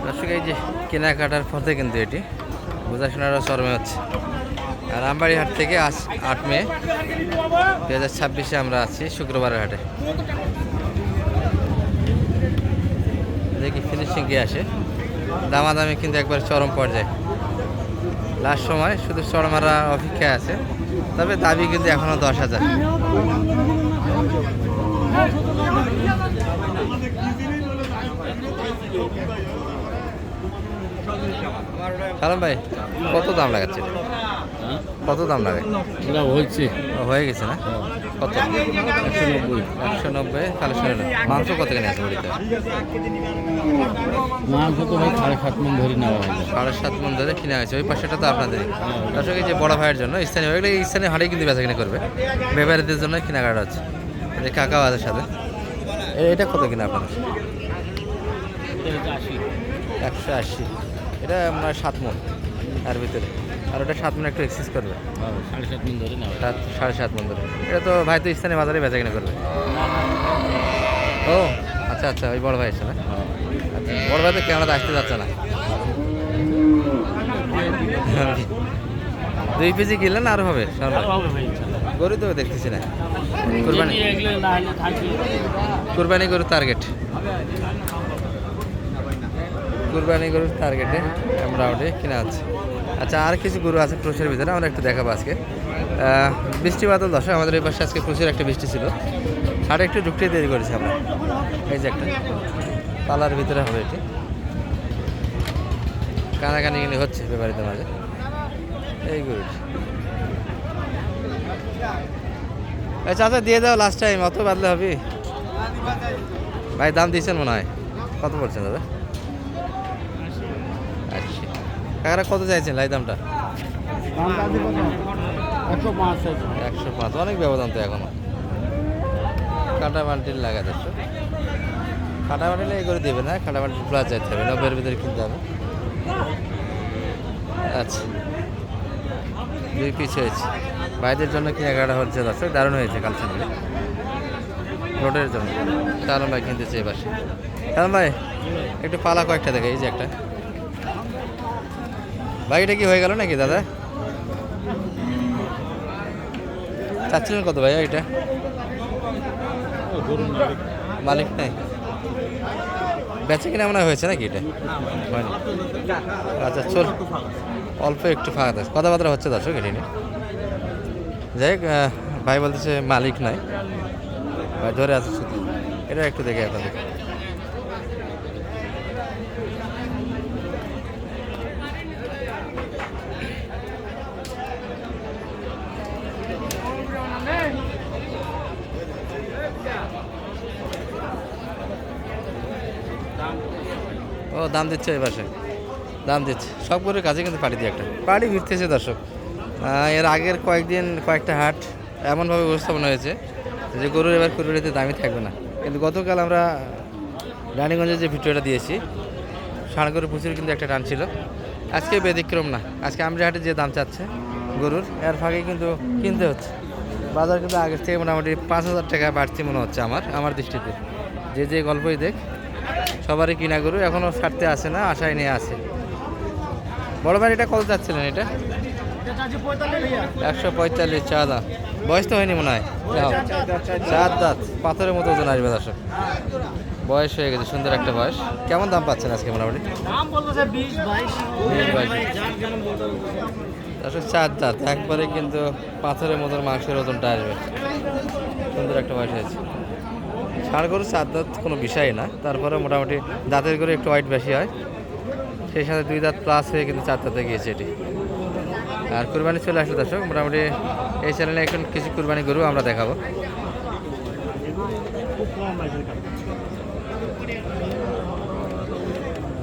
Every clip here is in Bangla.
দর্শক এই যে কেনাকাটার পথে কিন্তু এটি বোঝাশোনারও চরমে হচ্ছে। আর আমবাড়ি হাট থেকে 8 মে 2026 আমরা আছি শুক্রবারের হাটে। দেখি ফিনিশিং কে আসে। দামাদামি কিন্তু একবার চরম পর্যায়ে, লাস্ট সময় শুধু চরমারা অপেক্ষায় আছে। তবে দাবি কিন্তু এখনো 10,000। কালাম ভাই কত দাম লাগাচ্ছে? কত দাম লাগে? হয়ে গেছে না? কত? 190 কালেকশন। মাংস কত কিনে আছে বাড়িতে? মাংস তো ভাই 7.5 মণ ধরে নেওয়া হয়। 7.5 মণ ধরে কিনে হয়েছে। ওই পাশেটা তো আপনাদেরই। দর্শক এই যে বড় ভাইয়ের জন্য স্থানীয় স্থানীয় হাটেই কিন্তু বেচা কিনে করবে, ব্যাপারীদের জন্য কেনাকাটা হচ্ছে। এই কাকাও আছে সাথে। এটা কত কিনা আপনার? 180। এটা মানে 7 মণ এর ভিতরে। আর ওটা 7 মণ একটু এক্সেস করবে। 7.5 মণ ধরে নেওয়া। 7.5 মণ ধরে। এটা তো ভাই তো স্থানীয় বাজারে বেচা কিনা করবে। ও আচ্ছা আচ্ছা, ওই বড় ভাই এসে না? আচ্ছা, বড় ভাই তো ক্যামেরাতে আসতে যাচ্ছে না। 2 কেজি কিনলেন আরো হবে? গরু তো দেখতেছি না। কুরবানি গরুর টার্গেট, কুরবানি গরুর টার্গেটে আমরা ওটা কিনা আছে। আচ্ছা, আর কিছু গরু আছে ক্রোশের ভিতরে, আমরা একটু দেখাবো আজকে। বৃষ্টি বাদল দশা আমাদের এই পাশে আজকে প্রচুর একটা বৃষ্টি ছিল। হাটে একটু ঢুকতে দেরি করেছি আমরা। এই যে একটা পালার ভিতরে হবে এটি, কানাকানি কিনে হচ্ছে ব্যাপারীদের মাঝে। এই গরুটি চাচা দিয়ে দাও লাস্ট টাইম, অত বাদলে হবে ভাই? দাম দিয়েছেন মনে হয়। কত বলছেন দাদা? 80। কাকারা কত চাইছেন লাই দামটা? 105। অনেক ব্যবধান তো এখনো। কাটা বান্টিল লাগা যাচ্ছে। কাটা বান্টিলে এই করে দেবে না, কাটা বান্টিল প্লাস যাইতে হবে, 90-এর ভিতরে কিনতে হবে। আচ্ছা, 2 পিস হয়েছে ভাইদের জন্য কেনাকাটা হচ্ছে দর্শক। দারুণ হয়েছে কালচারগুলি রোডের জন্য। কারণ ভাই কিনতেছে এই পাশে। কারণ ভাই একটু পালা কয়েকটা দেখে। এই যে একটা ভাই, এটা কি হয়ে গেল নাকি দাদা? চাচ্ছিলেন কত ভাইয়া এটা? মালিক নাই, বেচে কিনা মনে হয়েছে নাকি এটা? হয়নি। আচ্ছা চল, অল্প একটু ফাঁকা আছে, কথাবার্তা হচ্ছে দর্শক এটি নিয়ে। যাই হোক, ভাই বলতেছে মালিক নাই, ভাই ধরে আছে শুধু। এটা একটু দেখে আপনাদের। ও দাম দিচ্ছে এই পাশে, দাম দিচ্ছে সব করে কাজে কিন্তু পাড়ি দিয়ে একটা পাড়ি ভিড়তেছে দর্শক। এর আগের কয়েকটা হাট এমনভাবে উপস্থাপন হয়েছে যে গরুর এবার কুরবানিতে দামই থাকবে না। কিন্তু গতকাল আমরা রানীগঞ্জে যে ভিডিওটা দিয়েছি, ষাঁড় গরু প্রচুর কিন্তু একটা টান ছিল। আজকে ব্যতিক্রম না, আজকে আমরা হাটে যে দাম চাচ্ছে গরুর, এর ফাঁকে কিন্তু কিনতে হচ্ছে। বাজার কিন্তু আগের থেকে মোটামুটি 5,000 টাকা বাড়তি মনে হচ্ছে আমার দৃষ্টিতে। যে গল্পই দেখ, সবারই কিনা গরু এখনও ছাড়তে আসে না, আশায় নিয়ে আসে। বড় ভাই এটা কত চাচ্ছিলেন? এটা 145 চা দাম। বয়স তো হয়নি মনে হয়, 4 দাঁত, পাথরের মতো ওজন আসবে দর্শক। বয়স হয়ে গেছে, সুন্দর একটা বয়স। কেমন দাম পাচ্ছেন আজকে মোটামুটি? দর্শক 4 দাঁত, একবারে কিন্তু পাথরের মতো মাংসের ওজনটা আসবে। সুন্দর একটা বয়স হয়েছে। ষাঁড় গরু 4 দাঁত কোনো বিষয় না, তারপরে মোটামুটি দাঁতের গরু একটু ওয়াইট বেশি হয়, সেই সাথে 2 দাঁত প্লাস হয়ে কিন্তু 4 দাঁতে গিয়েছে এটি। আর কুরবানি চলে আসলে দর্শক, মোটামুটি এই চ্যানেলে এখন কিছু কুরবানি গরু আমরা দেখাবো।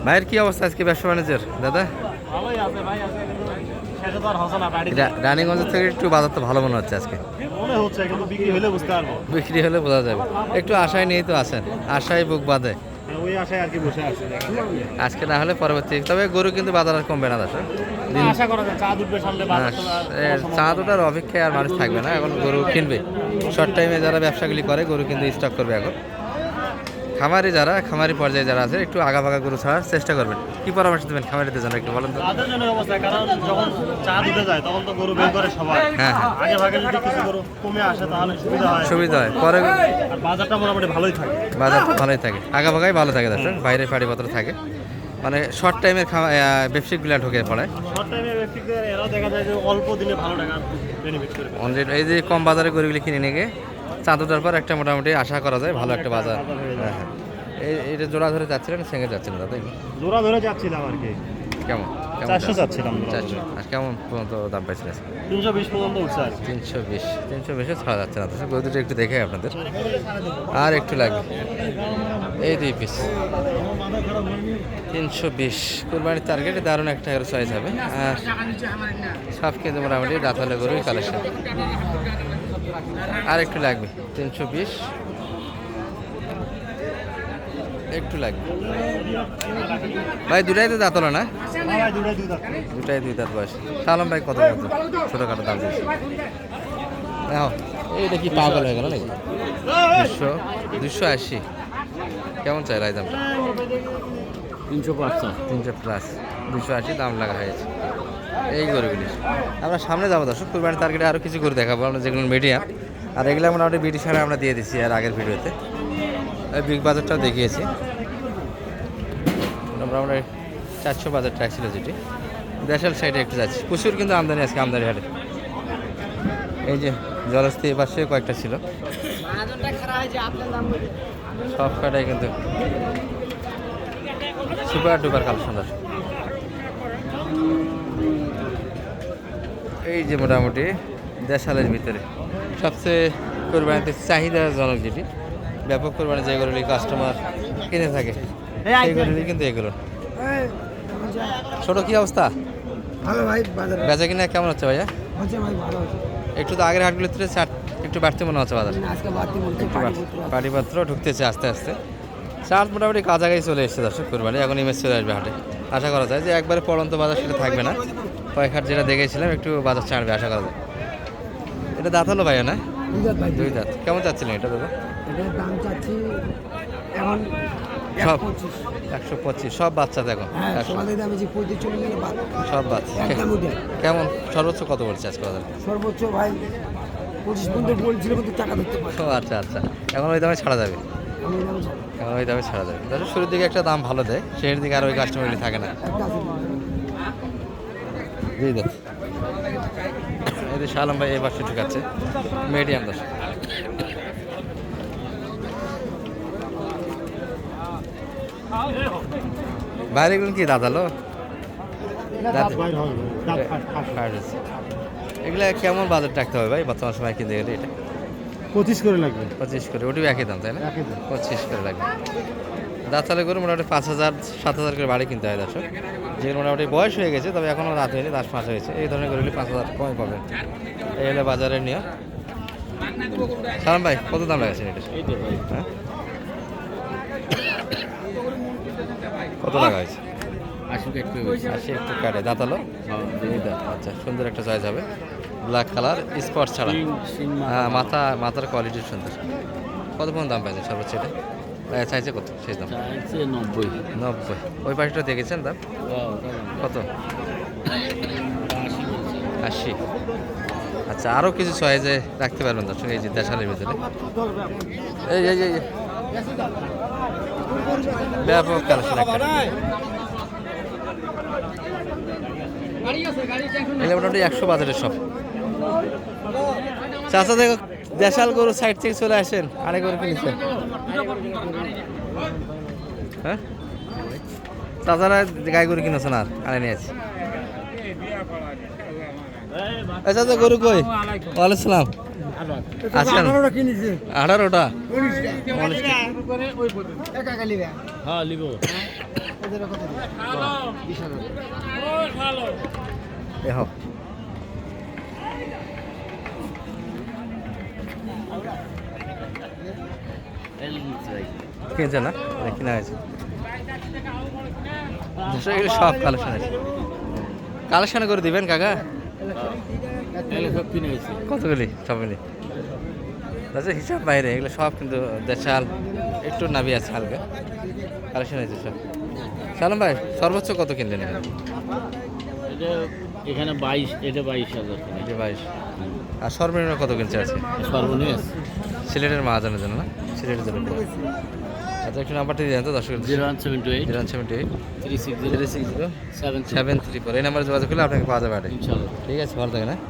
ভাইয়ের কি অবস্থা আজকে ব্যবসা বাণিজ্যের দাদা? রানীগঞ্জ থেকে একটু বাজার তো ভালো মনে হচ্ছে আজকে। বিক্রি হলে বোঝা যাবে। একটু আশায় নিয়েই তো আছেন, আশায় বুক বাঁধে। আজকে না হলে পরবর্তী, তবে গরু কিন্তু বাজার আর কমবে না দর্শক। চাঁদ ওঠার অপেক্ষায় আর মানুষ থাকবে না, এখন গরু কিনবে। শর্ট টাইমে যারা ব্যবসাগুলি করে গরু কিন্তু স্টক করবে এখন। খামারি খামারি পর্যায়ে যারা আছে একটু আগা ভাগা গরু ছাড়ার চেষ্টা করবেন। কি পরামর্শ দেবেন খামারিদের জন্য একটু বলেন তো? তাদের জন্য অবস্থা, কারণ যখন চা দিতে যায় তখন তো গরু বের করে সবাই। হ্যাঁ, হ্যাঁ। আগে ভাগে যদি কিছু গরু কমে আসে তাহলে সুবিধা হয় পরে আর বাজারটা মোটামুটি ভালোই থাকে। বাজার ভালোই থাকে, আগা ভাগাই ভালো থাকে দর্শক, বাইরে পাড়িপত্র থাকে, মানে শর্ট টাইমের ব্যবসায়িকগুলো ঢুকে পড়ে। শর্ট টাইমে ব্যক্তিদের এরাও দেখা যায় যে অল্প দিনে ভালো টাকা বেনিফিট করে। এই যে কম বাজারে গরুগুলি কিনে নিয়ে গিয়ে চাঁদটার পর একটা মোটামুটি আশা করা যায় ভালো একটা বাজার। হ্যাঁ, হ্যাঁ। এটা জোড়া ধরে যাচ্ছিলেন, সেঙে যাচ্ছিলেন দাদা? জোড়া ধরে যাচ্ছিলাম আর কি। কেমন 400 চাচ্ছিলাম। 400। আর কেমন পর্যন্ত দাম পাইছেন? 320 পর্যন্ত উঠছে আর কি। 320 ছাড়া যাচ্ছে না দর্শক, গরু দুটো একটু দেখে আপনাদের আর একটু লাগবে। এই 2 পিস 320 কুরবানির টার্গেটে দারুণ একটা সাইজ হবে। আর সব কিন্তু মোটামুটি দাঁতালে গরুই কালেকশন। আর একটু লাগবে 320, একটু লাগবে ভাই। দুটাই তো দাঁত হলো না? ভাই দুটাই দুই দাঁত। দুটাই 2 দাঁত বয়স। সালাম ভাই কত কত ছোটোখাটো দাম দিয়েছে? এইটা কি পাগল হয়ে গেল নাকি? 280 কেমন চাই রায় দামটা? 300 প্লাস 280 দাম লাগা হয়েছে এই গরুগুলি। আমরা সামনে যাবো দর্শক, কুরবানির টার্গেটে আরও কিছু করে দেখাবো আমরা, যেগুলো মিডিয়াম। আর এগুলো মোটামুটি বিডি ছাড়া আমরা দিয়ে দিচ্ছি আর আগের ভিডিওতে। বিগ বাজারটাও দেখিয়েছি আমরা। 400 বাজার ট্র্যাক ছিল যেটি, দেশাল সাইডে একটু যাচ্ছি। প্রচুর কিন্তু আমদানি আজকে আমদানি হাটে। এই যে জলস্থি এ পাশে কয়েকটা ছিল, সব কাটাই কিন্তু সুপার ডুপার কালেকশন। এই যে মোটামুটি দেশালের ভিতরে সবচেয়ে কোরবানিতে চাহিদাজনক যেটি, ব্যাপক কোরবানি যে গরুলি কাস্টমার কিনে থাকে সেই গরুলি কিন্তু এগুলো। ছোট কি অবস্থা? ভালো ভাই, বাজার বেচা কিনা কেমন হচ্ছে ভাইয়া? হচ্ছে ভাই, ভালো হচ্ছে। একটু তো আগের হাটগুলোর থেকে একটু বাড়তি মনে হচ্ছে বাজার। আজকে বাড়তি বলতে পাটিপত্র ঢুকতেছে আস্তে আস্তে। চাট মোটামুটি কাছাকাছি চলে এসেছে দর্শক কোরবানি, এখন ইমেজ চলে আসবে হাটে। আশা করা যায় যে একবারে পড়ন্ত বাজার সেটা থাকবে না, কয়েক হাট যেটা দেখেছিলাম একটু বাজার ছাড়বে আশা করা যায়। এটা দাঁত হলো ভাইয়া না? দুই দাঁত ভাই, 2 দাঁত। কেমন চাচ্ছিলেন এটা দাদা? এটার দাম চাচ্ছি এখন সব 125। 125 সব বাচ্চা দেখো। হ্যাঁ, সকালে দাম যে 35 চলে গেলে বাদ সব বাচ্চা। একদম উঠে। কেমন সর্বোচ্চ কত বলছে আজকে বাজার? সর্বোচ্চ ভাই 25 পর্যন্ত বলছিল, কিন্তু টাকা ধরতে পারে। ও আচ্ছা আচ্ছা, এখন ওই দামে ছাড়া যাবে। আমি দাম ছাড়া। এখন ওই দামে ছাড়া যাবে। তাহলে শুরুর দিকে একটা দাম ভালো দেয়, শেষের দিকে আর ওই কাস্টমারগুলি থাকে না। একটা আছে। দিয়ে দেখ এই যে শালম ভাই এই পাশে ঢুকাচ্ছে মিডিয়াম দশ। বাইরে এগুলো কি দাদালো? এগুলা কেমন বাজার রাখতে হবে ভাই বর্তমান সময় কিনতে গেলে? এটা 25 করে লাগবে। 25 করে, ওটিও একই দাম তাই না? একই দাম। 25 করে লাগবে। দাঁত চালে করে মোটামুটি 5,000-7,000 করে বাড়ি কিনতে হয় দর্শক। যেগুলো মোটামুটি বয়স হয়ে গেছে, তবে এখনও রাত হয়নি, 10 মাস হয়েছে, এই ধরনের গরুগুলি 5,000 কমই পাবেন। এই হলো বাজারের নিয়ম। সালাম ভাই কত দাম লাগাচ্ছেন এটা? হ্যাঁ কত টাকা হয়েছে? 80 একটু কাটে। দাঁতালো? আচ্ছা, সুন্দর একটা চয়েস হবে, ব্ল্যাক কালার স্পট ছাড়া। হ্যাঁ, মাথার কোয়ালিটি সুন্দর। কত পর্যন্ত দাম পাইছে সর্বোচ্চ এটা? চাইছে কত শেষ দাম? 90। ওই পাশটা দেখেছেন দাম কত? 80। আচ্ছা, আরও কিছু চয়েসে রাখতে পারবেন দর্শক এই যে দেশালের ভিতরে। এই এই এই ব্যাপক কালেকশন একটা। এগুলো মোটামুটি 100 বাজারের সব। চাচা দেখো দেশাল গরু সাইড থেকে চলে আসেন, আরেক গরু কিনেছেন। হ্যাঁ চাচারা গাই গরু কিনেছেন আর আনে নিয়েছি। আচ্ছা তো গরু কই? ওয়ালাইকুম আসসালাম। আছেন 18টা? হ্যাঁ লিব। দেখো কিনেছে না? কিনা হয়েছে এগুলো সব কালেকশন আছে। কালেকশন করে দিবেন কাকা? কতগুলি সব মিলে আচ্ছা হিসাব বাইরে এগুলো সব কিন্তু দেশাল, একটু নাবি আছে হালকা কালেকশন হয়েছে সব। সালাম ভাই সর্বোচ্চ কত কিনলেন এখানে? এটা এখানে 22, এটা 22,000 এটা 22। আর সর্বনিম্ন কত কিনছে আছে? সর্বনিম্ন সিলেটের মাহাজনের জন্য না, সিলেটের জন্য। আচ্ছা একটু নাম্বারটা দিয়ে দেন তো দর্শক। 0178 078 360 360 7 734 এই নাম্বারে যোগাযোগ করলে আপনাকে পাওয়া যাবে। ইনশাআল্লাহ। ঠিক আছে, ভালো থাকেন হ্যাঁ।